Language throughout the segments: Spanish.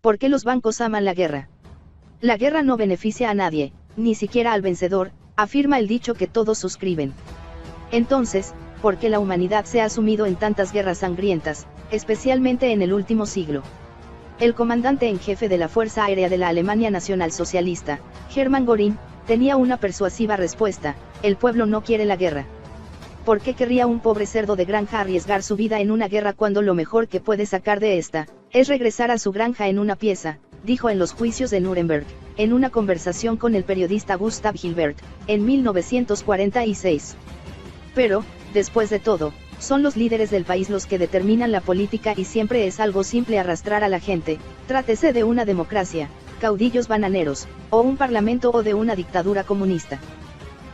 ¿Por qué los bancos aman la guerra? La guerra no beneficia a nadie, ni siquiera al vencedor, afirma el dicho que todos suscriben. Entonces, ¿por qué la humanidad se ha sumido en tantas guerras sangrientas, especialmente en el último siglo? El comandante en jefe de la Fuerza Aérea de la Alemania Nacionalsocialista, Hermann Göring, tenía una persuasiva respuesta: el pueblo no quiere la guerra. ¿Por qué querría un pobre cerdo de granja arriesgar su vida en una guerra cuando lo mejor que puede sacar de esta, es regresar a su granja en una pieza? Dijo en los juicios de Nuremberg, en una conversación con el periodista Gustav Hilbert, en 1946. Pero, después de todo, son los líderes del país los que determinan la política y siempre es algo simple arrastrar a la gente, trátese de una democracia, caudillos bananeros, o un parlamento o de una dictadura comunista.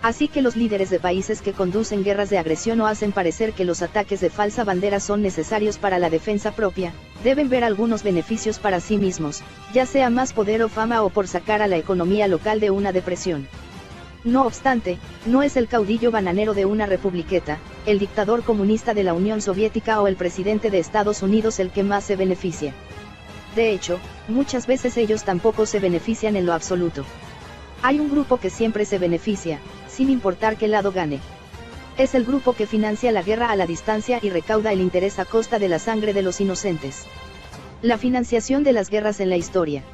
Así que los líderes de países que conducen guerras de agresión o hacen parecer que los ataques de falsa bandera son necesarios para la defensa propia, deben ver algunos beneficios para sí mismos, ya sea más poder o fama o por sacar a la economía local de una depresión. No obstante, no es el caudillo bananero de una republiqueta, el dictador comunista de la Unión Soviética o el presidente de Estados Unidos el que más se beneficia. De hecho, muchas veces ellos tampoco se benefician en lo absoluto. Hay un grupo que siempre se beneficia, sin importar qué lado gane. Es el grupo que financia la guerra a la distancia y recauda el interés a costa de la sangre de los inocentes. La financiación de las guerras en la historia.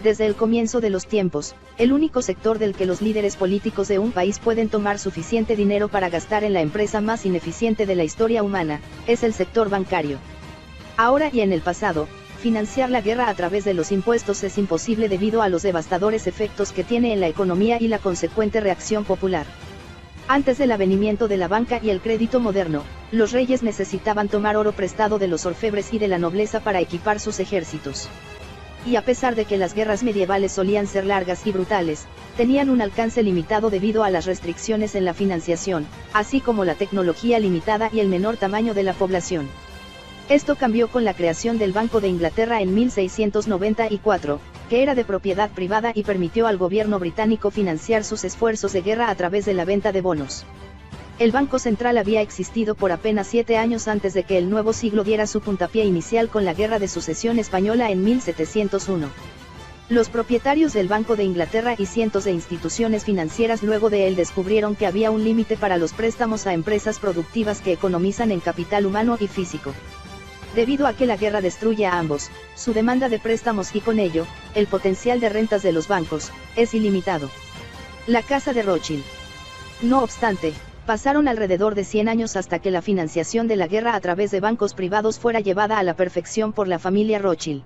Desde el comienzo de los tiempos, el único sector del que los líderes políticos de un país pueden tomar suficiente dinero para gastar en la empresa más ineficiente de la historia humana, es el sector bancario. Ahora y en el pasado, financiar la guerra a través de los impuestos es imposible debido a los devastadores efectos que tiene en la economía y la consecuente reacción popular. Antes del avenimiento de la banca y el crédito moderno, los reyes necesitaban tomar oro prestado de los orfebres y de la nobleza para equipar sus ejércitos. Y a pesar de que las guerras medievales solían ser largas y brutales, tenían un alcance limitado debido a las restricciones en la financiación, así como la tecnología limitada y el menor tamaño de la población. Esto cambió con la creación del Banco de Inglaterra en 1694, que era de propiedad privada y permitió al gobierno británico financiar sus esfuerzos de guerra a través de la venta de bonos. El Banco Central había existido por apenas 7 años antes de que el nuevo siglo diera su puntapié inicial con la Guerra de Sucesión Española en 1701. Los propietarios del Banco de Inglaterra y cientos de instituciones financieras luego de él descubrieron que había un límite para los préstamos a empresas productivas que economizan en capital humano y físico. Debido a que la guerra destruye a ambos, su demanda de préstamos y con ello, el potencial de rentas de los bancos, es ilimitado. La Casa de Rothschild. No obstante, pasaron alrededor de 100 años hasta que la financiación de la guerra a través de bancos privados fuera llevada a la perfección por la familia Rothschild.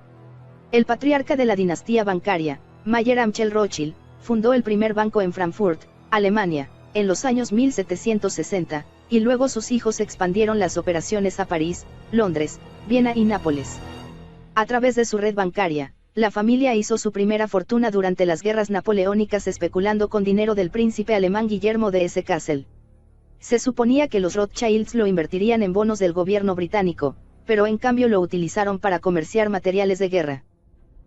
El patriarca de la dinastía bancaria, Mayer Amschel Rothschild, fundó el primer banco en Frankfurt, Alemania, en los años 1760, y luego sus hijos expandieron las operaciones a París, Londres, Viena y Nápoles. A través de su red bancaria, la familia hizo su primera fortuna durante las guerras napoleónicas especulando con dinero del príncipe alemán Guillermo de Hesse-Kassel. Se suponía que los Rothschilds lo invertirían en bonos del gobierno británico, pero en cambio lo utilizaron para comerciar materiales de guerra.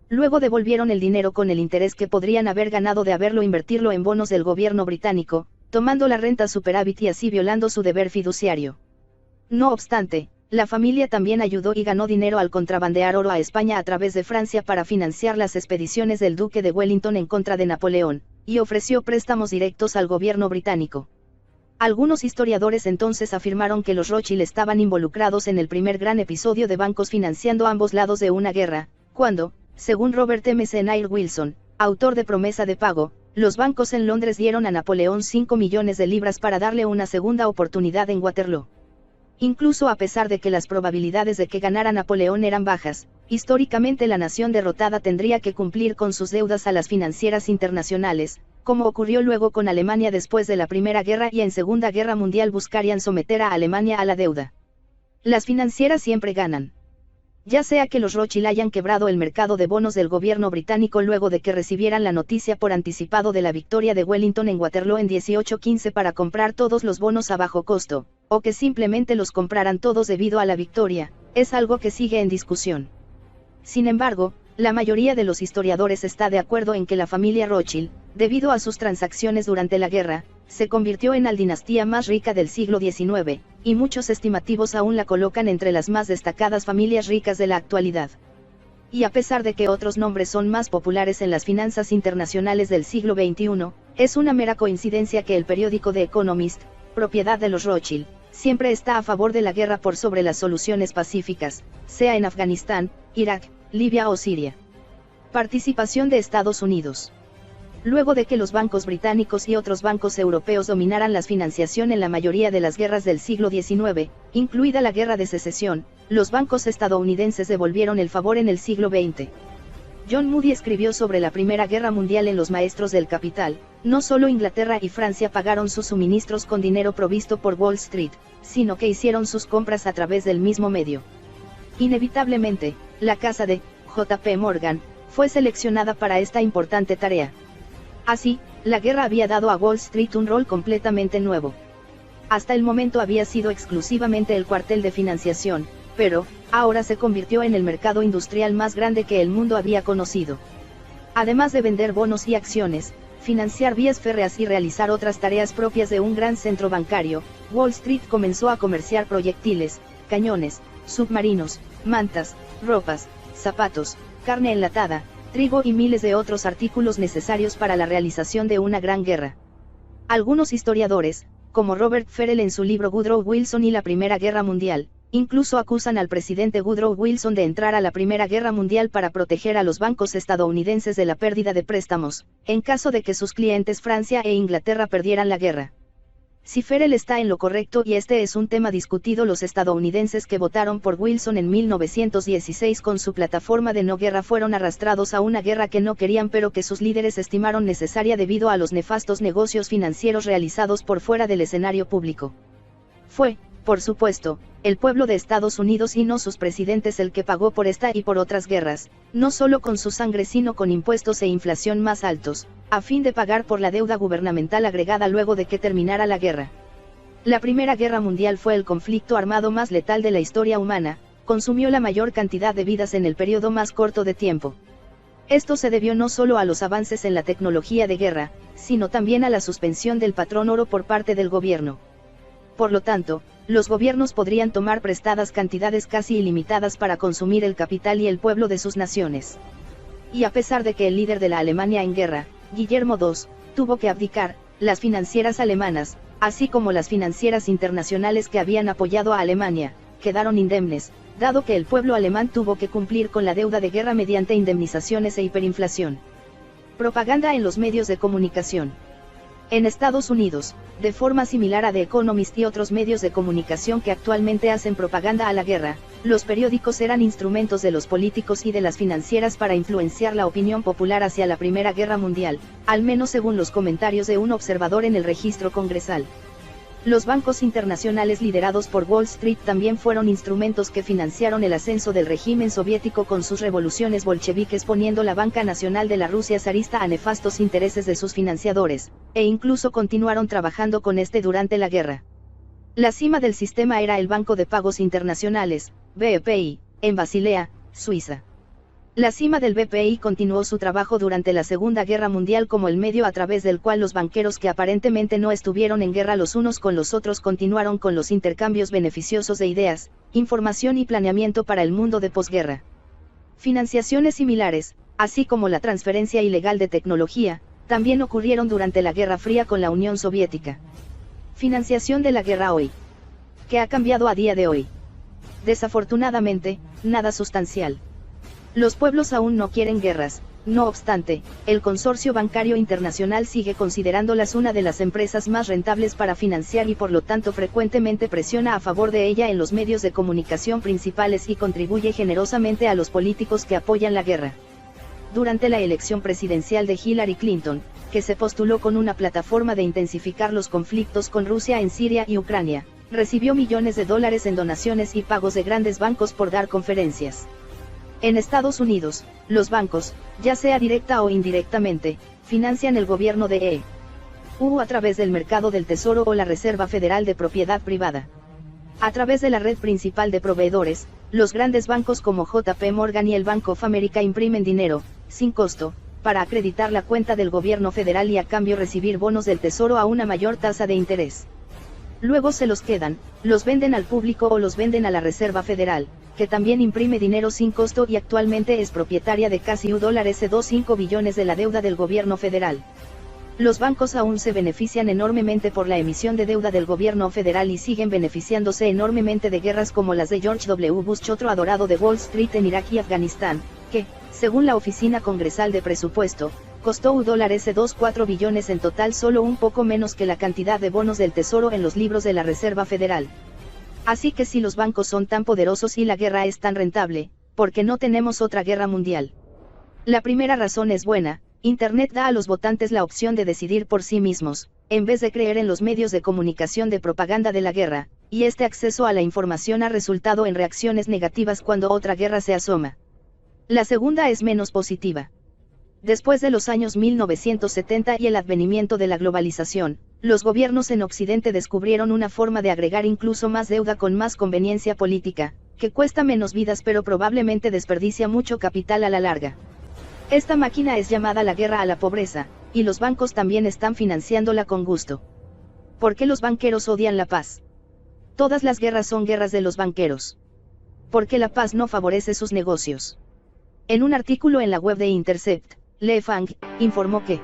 Luego devolvieron el dinero con el interés que podrían haber ganado de haberlo invertirlo en bonos del gobierno británico, tomando la renta superávit y así violando su deber fiduciario. No obstante, la familia también ayudó y ganó dinero al contrabandear oro a España a través de Francia para financiar las expediciones del duque de Wellington en contra de Napoleón, y ofreció préstamos directos al gobierno británico. Algunos historiadores entonces afirmaron que los Rothschild estaban involucrados en el primer gran episodio de bancos financiando ambos lados de una guerra, cuando, según Robert M. Nair Wilson, autor de Promesa de Pago, los bancos en Londres dieron a Napoleón 5 millones de libras para darle una segunda oportunidad en Waterloo. Incluso a pesar de que las probabilidades de que ganara Napoleón eran bajas, históricamente la nación derrotada tendría que cumplir con sus deudas a las financieras internacionales, como ocurrió luego con Alemania después de la Primera Guerra y en Segunda Guerra Mundial buscarían someter a Alemania a la deuda. Las financieras siempre ganan. Ya sea que los Rothschild hayan quebrado el mercado de bonos del gobierno británico luego de que recibieran la noticia por anticipado de la victoria de Wellington en Waterloo en 1815 para comprar todos los bonos a bajo costo, o que simplemente los compraran todos debido a la victoria, es algo que sigue en discusión. Sin embargo, la mayoría de los historiadores está de acuerdo en que la familia Rothschild, debido a sus transacciones durante la guerra, se convirtió en la dinastía más rica del siglo XIX, y muchos estimativos aún la colocan entre las más destacadas familias ricas de la actualidad. Y a pesar de que otros nombres son más populares en las finanzas internacionales del siglo XXI, es una mera coincidencia que el periódico The Economist, propiedad de los Rothschild, siempre está a favor de la guerra por sobre las soluciones pacíficas, sea en Afganistán, Irak, Libia o Siria. Participación de Estados Unidos. Luego de que los bancos británicos y otros bancos europeos dominaran la financiación en la mayoría de las guerras del siglo XIX, incluida la Guerra de Secesión, los bancos estadounidenses devolvieron el favor en el siglo XX. John Moody escribió sobre la Primera Guerra Mundial en Los Maestros del Capital: no solo Inglaterra y Francia pagaron sus suministros con dinero provisto por Wall Street, sino que hicieron sus compras a través del mismo medio. Inevitablemente, la casa de J.P. Morgan fue seleccionada para esta importante tarea. Así, la guerra había dado a Wall Street un rol completamente nuevo. Hasta el momento había sido exclusivamente el cuartel de financiación, pero, ahora se convirtió en el mercado industrial más grande que el mundo había conocido. Además de vender bonos y acciones, financiar vías férreas y realizar otras tareas propias de un gran centro bancario, Wall Street comenzó a comerciar proyectiles, cañones, submarinos, mantas, ropas, zapatos, carne enlatada, trigo y miles de otros artículos necesarios para la realización de una gran guerra. Algunos historiadores, como Robert Ferrell en su libro Woodrow Wilson y la Primera Guerra Mundial, incluso acusan al presidente Woodrow Wilson de entrar a la Primera Guerra Mundial para proteger a los bancos estadounidenses de la pérdida de préstamos, en caso de que sus clientes Francia e Inglaterra perdieran la guerra. Si Ferrell está en lo correcto y este es un tema discutido, los estadounidenses que votaron por Wilson en 1916 con su plataforma de no guerra fueron arrastrados a una guerra que no querían pero que sus líderes estimaron necesaria debido a los nefastos negocios financieros realizados por fuera del escenario público. Fue, por supuesto, el pueblo de Estados Unidos y no sus presidentes el que pagó por esta y por otras guerras, no solo con su sangre sino con impuestos e inflación más altos, a fin de pagar por la deuda gubernamental agregada luego de que terminara la guerra. La Primera Guerra Mundial fue el conflicto armado más letal de la historia humana, consumió la mayor cantidad de vidas en el periodo más corto de tiempo. Esto se debió no solo a los avances en la tecnología de guerra, sino también a la suspensión del patrón oro por parte del gobierno. Por lo tanto, los gobiernos podrían tomar prestadas cantidades casi ilimitadas para consumir el capital y el pueblo de sus naciones. Y a pesar de que el líder de la Alemania en guerra, Guillermo II, tuvo que abdicar, las financieras alemanas, así como las financieras internacionales que habían apoyado a Alemania, quedaron indemnes, dado que el pueblo alemán tuvo que cumplir con la deuda de guerra mediante indemnizaciones e hiperinflación. Propaganda en los medios de comunicación. En Estados Unidos, de forma similar a The Economist y otros medios de comunicación que actualmente hacen propaganda a la guerra, los periódicos eran instrumentos de los políticos y de las financieras para influenciar la opinión popular hacia la Primera Guerra Mundial, al menos según los comentarios de un observador en el registro congresal. Los bancos internacionales liderados por Wall Street también fueron instrumentos que financiaron el ascenso del régimen soviético con sus revoluciones bolcheviques, poniendo la banca nacional de la Rusia zarista a nefastos intereses de sus financiadores, e incluso continuaron trabajando con este durante la guerra. La cima del sistema era el Banco de Pagos Internacionales, BPI, en Basilea, Suiza. La cima del BPI continuó su trabajo durante la Segunda Guerra Mundial como el medio a través del cual los banqueros que aparentemente no estuvieron en guerra los unos con los otros continuaron con los intercambios beneficiosos de ideas, información y planeamiento para el mundo de posguerra. Financiaciones similares, así como la transferencia ilegal de tecnología, también ocurrieron durante la Guerra Fría con la Unión Soviética. Financiación de la guerra hoy. ¿Qué ha cambiado a día de hoy? Desafortunadamente, nada sustancial. Los pueblos aún no quieren guerras, no obstante, el Consorcio Bancario Internacional sigue considerándolas una de las empresas más rentables para financiar y por lo tanto frecuentemente presiona a favor de ella en los medios de comunicación principales y contribuye generosamente a los políticos que apoyan la guerra. Durante la elección presidencial de Hillary Clinton, que se postuló con una plataforma de intensificar los conflictos con Rusia en Siria y Ucrania, recibió millones de dólares en donaciones y pagos de grandes bancos por dar conferencias. En Estados Unidos, los bancos, ya sea directa o indirectamente, financian el gobierno de EU a través del mercado del Tesoro o la Reserva Federal de Propiedad Privada. A través de la red principal de proveedores, los grandes bancos como JP Morgan y el Bank of America imprimen dinero, sin costo, para acreditar la cuenta del gobierno federal y a cambio recibir bonos del Tesoro a una mayor tasa de interés. Luego se los quedan, los venden al público o los venden a la Reserva Federal, que también imprime dinero sin costo y actualmente es propietaria de casi $2.25 billones de la deuda del gobierno federal. Los bancos aún se benefician enormemente por la emisión de deuda del gobierno federal y siguen beneficiándose enormemente de guerras como las de George W. Bush, otro adorado de Wall Street en Irak y Afganistán, que, según la Oficina Congresal de Presupuesto, costó $2.24 billones en total, solo un poco menos que la cantidad de bonos del Tesoro en los libros de la Reserva Federal. Así que si los bancos son tan poderosos y la guerra es tan rentable, ¿por qué no tenemos otra guerra mundial? La primera razón es buena. Internet da a los votantes la opción de decidir por sí mismos, en vez de creer en los medios de comunicación de propaganda de la guerra, y este acceso a la información ha resultado en reacciones negativas cuando otra guerra se asoma. La segunda es menos positiva. Después de los años 1970 y el advenimiento de la globalización, los gobiernos en Occidente descubrieron una forma de agregar incluso más deuda con más conveniencia política, que cuesta menos vidas pero probablemente desperdicia mucho capital a la larga. Esta máquina es llamada la guerra a la pobreza, y los bancos también están financiándola con gusto. ¿Por qué los banqueros odian la paz? Todas las guerras son guerras de los banqueros. Porque la paz no favorece sus negocios. En un artículo en la web de Intercept, Le Fang informó que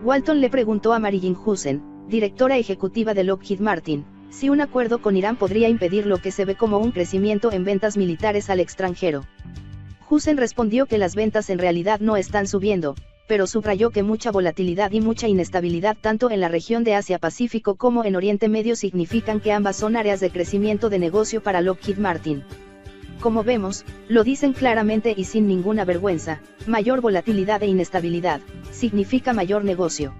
Walton le preguntó a Mary Jane Husen, directora ejecutiva de Lockheed Martin, si un acuerdo con Irán podría impedir lo que se ve como un crecimiento en ventas militares al extranjero. Husen respondió que las ventas en realidad no están subiendo, pero subrayó que mucha volatilidad y mucha inestabilidad tanto en la región de Asia-Pacífico como en Oriente Medio significan que ambas son áreas de crecimiento de negocio para Lockheed Martin. Como vemos, lo dicen claramente y sin ninguna vergüenza, mayor volatilidad e inestabilidad, significa mayor negocio.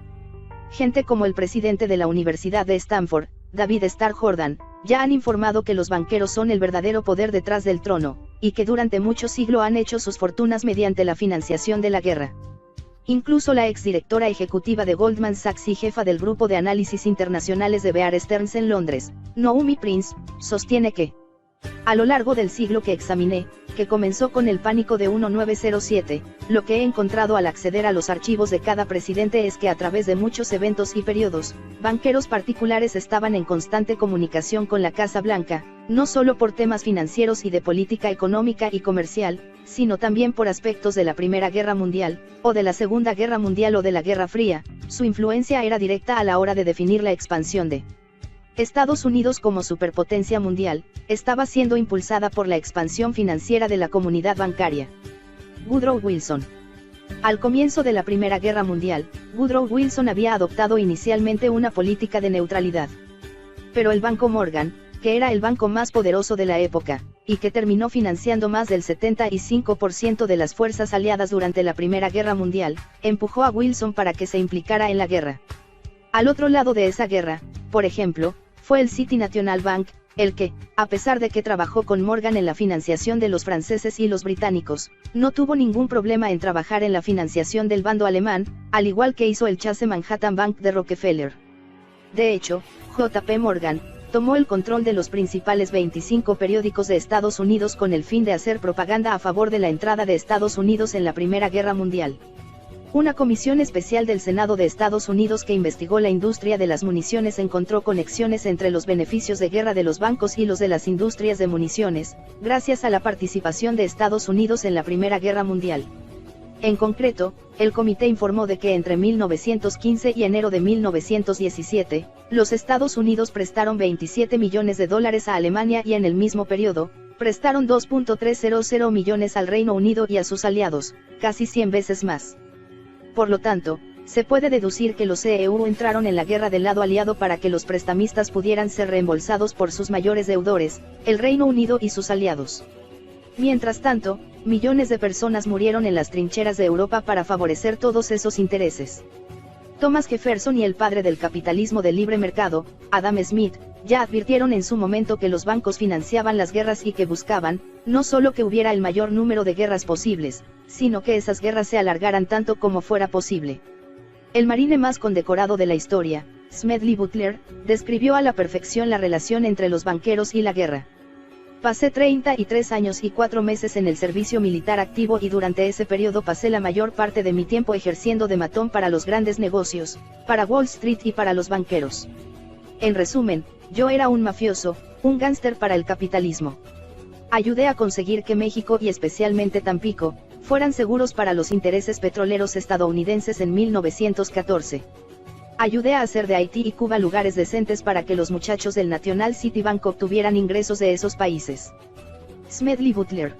Gente como el presidente de la Universidad de Stanford, David Starr Jordan, ya han informado que los banqueros son el verdadero poder detrás del trono, y que durante mucho siglo han hecho sus fortunas mediante la financiación de la guerra. Incluso la exdirectora ejecutiva de Goldman Sachs y jefa del grupo de análisis internacionales de Bear Stearns en Londres, Naomi Prince, sostiene que a lo largo del siglo que examiné, que comenzó con el pánico de 1907, lo que he encontrado al acceder a los archivos de cada presidente es que a través de muchos eventos y periodos, banqueros particulares estaban en constante comunicación con la Casa Blanca, no solo por temas financieros y de política económica y comercial, sino también por aspectos de la Primera Guerra Mundial, o de la Segunda Guerra Mundial o de la Guerra Fría. Su influencia era directa a la hora de definir la expansión de Estados Unidos como superpotencia mundial, estaba siendo impulsada por la expansión financiera de la comunidad bancaria. Woodrow Wilson. Al comienzo de la Primera Guerra Mundial, Woodrow Wilson había adoptado inicialmente una política de neutralidad. Pero el Banco Morgan, que era el banco más poderoso de la época, y que terminó financiando más del 75% de las fuerzas aliadas durante la Primera Guerra Mundial, empujó a Wilson para que se implicara en la guerra. Al otro lado de esa guerra, por ejemplo, fue el City National Bank, el que, a pesar de que trabajó con Morgan en la financiación de los franceses y los británicos, no tuvo ningún problema en trabajar en la financiación del bando alemán, al igual que hizo el Chase Manhattan Bank de Rockefeller. De hecho, J.P. Morgan tomó el control de los principales 25 periódicos de Estados Unidos con el fin de hacer propaganda a favor de la entrada de Estados Unidos en la Primera Guerra Mundial. Una comisión especial del Senado de Estados Unidos que investigó la industria de las municiones encontró conexiones entre los beneficios de guerra de los bancos y los de las industrias de municiones, gracias a la participación de Estados Unidos en la Primera Guerra Mundial. En concreto, el comité informó de que entre 1915 y enero de 1917, los Estados Unidos prestaron $27 millones a Alemania y en el mismo periodo, prestaron $2.300 millones al Reino Unido y a sus aliados, casi 100 veces más. Por lo tanto, se puede deducir que los EU entraron en la guerra del lado aliado para que los prestamistas pudieran ser reembolsados por sus mayores deudores, el Reino Unido y sus aliados. Mientras tanto, millones de personas murieron en las trincheras de Europa para favorecer todos esos intereses. Thomas Jefferson y el padre del capitalismo de libre mercado, Adam Smith, ya advirtieron en su momento que los bancos financiaban las guerras y que buscaban, no solo que hubiera el mayor número de guerras posibles, sino que esas guerras se alargaran tanto como fuera posible. El marine más condecorado de la historia, Smedley Butler, describió a la perfección la relación entre los banqueros y la guerra. Pasé 33 años y 4 meses en el servicio militar activo y durante ese periodo pasé la mayor parte de mi tiempo ejerciendo de matón para los grandes negocios, para Wall Street y para los banqueros. En resumen, yo era un mafioso, un gángster para el capitalismo. Ayudé a conseguir que México y especialmente Tampico, fueran seguros para los intereses petroleros estadounidenses en 1914. Ayudé a hacer de Haití y Cuba lugares decentes para que los muchachos del National City Bank obtuvieran ingresos de esos países. Smedley Butler.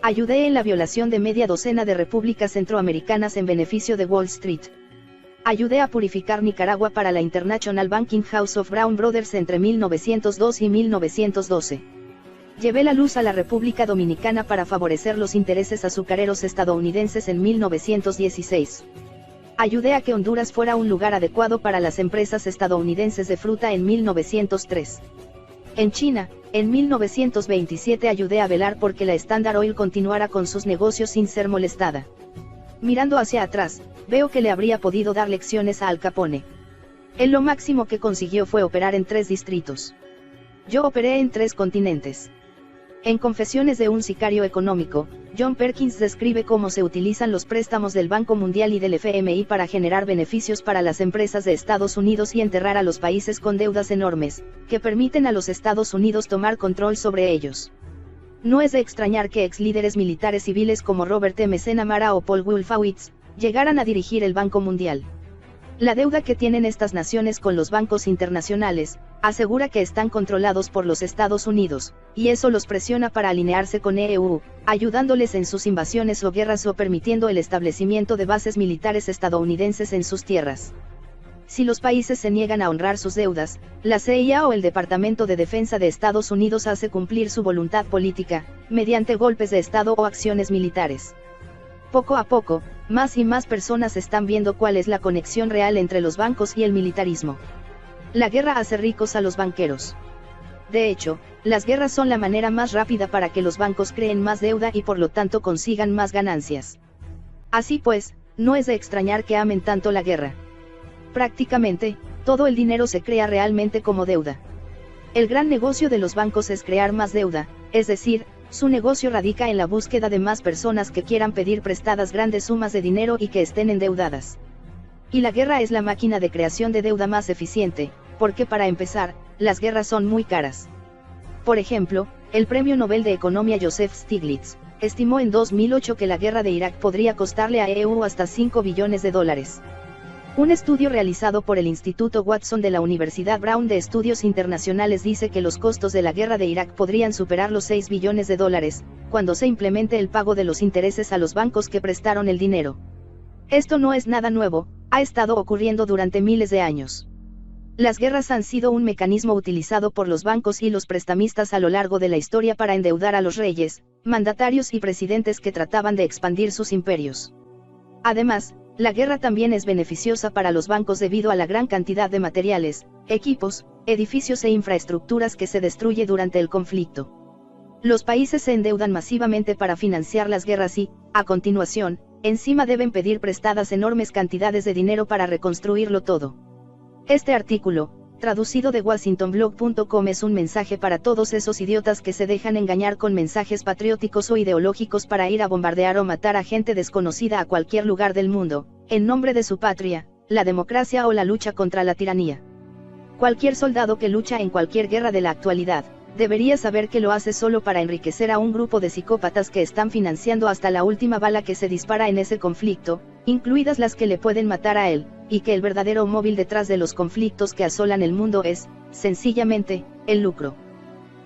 Ayudé en la violación de media docena de repúblicas centroamericanas en beneficio de Wall Street. Ayudé a purificar Nicaragua para la International Banking House of Brown Brothers entre 1902 y 1912. Llevé la luz a la República Dominicana para favorecer los intereses azucareros estadounidenses en 1916. Ayudé a que Honduras fuera un lugar adecuado para las empresas estadounidenses de fruta en 1903. En China, en 1927 ayudé a velar porque la Standard Oil continuara con sus negocios sin ser molestada. Mirando hacia atrás, veo que le habría podido dar lecciones a Al Capone. Él lo máximo que consiguió fue operar en 3 distritos. Yo operé en 3 continentes. En Confesiones de un sicario económico, John Perkins describe cómo se utilizan los préstamos del Banco Mundial y del FMI para generar beneficios para las empresas de Estados Unidos y enterrar a los países con deudas enormes, que permiten a los Estados Unidos tomar control sobre ellos. No es de extrañar que ex líderes militares civiles como Robert M. McNamara o Paul Wolfowitz llegaran a dirigir el Banco Mundial. La deuda que tienen estas naciones con los bancos internacionales, asegura que están controlados por los Estados Unidos, y eso los presiona para alinearse con EU, ayudándoles en sus invasiones o guerras o permitiendo el establecimiento de bases militares estadounidenses en sus tierras. Si los países se niegan a honrar sus deudas, la CIA o el Departamento de Defensa de Estados Unidos hace cumplir su voluntad política, mediante golpes de Estado o acciones militares. Poco a poco, más y más personas están viendo cuál es la conexión real entre los bancos y el militarismo. La guerra hace ricos a los banqueros. De hecho, las guerras son la manera más rápida para que los bancos creen más deuda y por lo tanto consigan más ganancias. Así pues, no es de extrañar que amen tanto la guerra. Prácticamente, todo el dinero se crea realmente como deuda. El gran negocio de los bancos es crear más deuda, es decir, su negocio radica en la búsqueda de más personas que quieran pedir prestadas grandes sumas de dinero y que estén endeudadas. Y la guerra es la máquina de creación de deuda más eficiente, porque para empezar, las guerras son muy caras. Por ejemplo, el Premio Nobel de Economía Joseph Stiglitz estimó en 2008 que la guerra de Irak podría costarle a EU hasta $5 billones. Un estudio realizado por el Instituto Watson de la Universidad Brown de Estudios Internacionales dice que los costos de la guerra de Irak podrían superar los $6 billones, cuando se implemente el pago de los intereses a los bancos que prestaron el dinero. Esto no es nada nuevo, ha estado ocurriendo durante miles de años. Las guerras han sido un mecanismo utilizado por los bancos y los prestamistas a lo largo de la historia para endeudar a los reyes, mandatarios y presidentes que trataban de expandir sus imperios. Además, la guerra también es beneficiosa para los bancos debido a la gran cantidad de materiales, equipos, edificios e infraestructuras que se destruye durante el conflicto. Los países se endeudan masivamente para financiar las guerras y, a continuación, encima deben pedir prestadas enormes cantidades de dinero para reconstruirlo todo. Este artículo, traducido de WashingtonBlog.com, es un mensaje para todos esos idiotas que se dejan engañar con mensajes patrióticos o ideológicos para ir a bombardear o matar a gente desconocida a cualquier lugar del mundo, en nombre de su patria, la democracia o la lucha contra la tiranía. Cualquier soldado que lucha en cualquier guerra de la actualidad, debería saber que lo hace solo para enriquecer a un grupo de psicópatas que están financiando hasta la última bala que se dispara en ese conflicto, incluidas las que le pueden matar a él, y que el verdadero móvil detrás de los conflictos que asolan el mundo es, sencillamente, el lucro.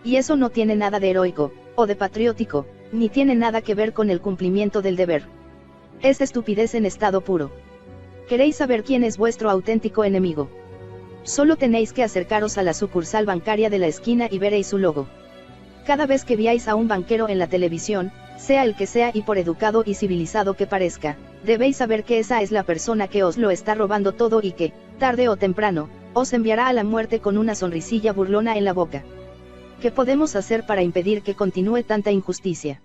Y eso no tiene nada de heroico, o de patriótico, ni tiene nada que ver con el cumplimiento del deber. Es estupidez en estado puro. ¿Queréis saber quién es vuestro auténtico enemigo? Solo tenéis que acercaros a la sucursal bancaria de la esquina y veréis su logo. Cada vez que veáis a un banquero en la televisión, sea el que sea y por educado y civilizado que parezca, debéis saber que esa es la persona que os lo está robando todo y que, tarde o temprano, os enviará a la muerte con una sonrisilla burlona en la boca. ¿Qué podemos hacer para impedir que continúe tanta injusticia?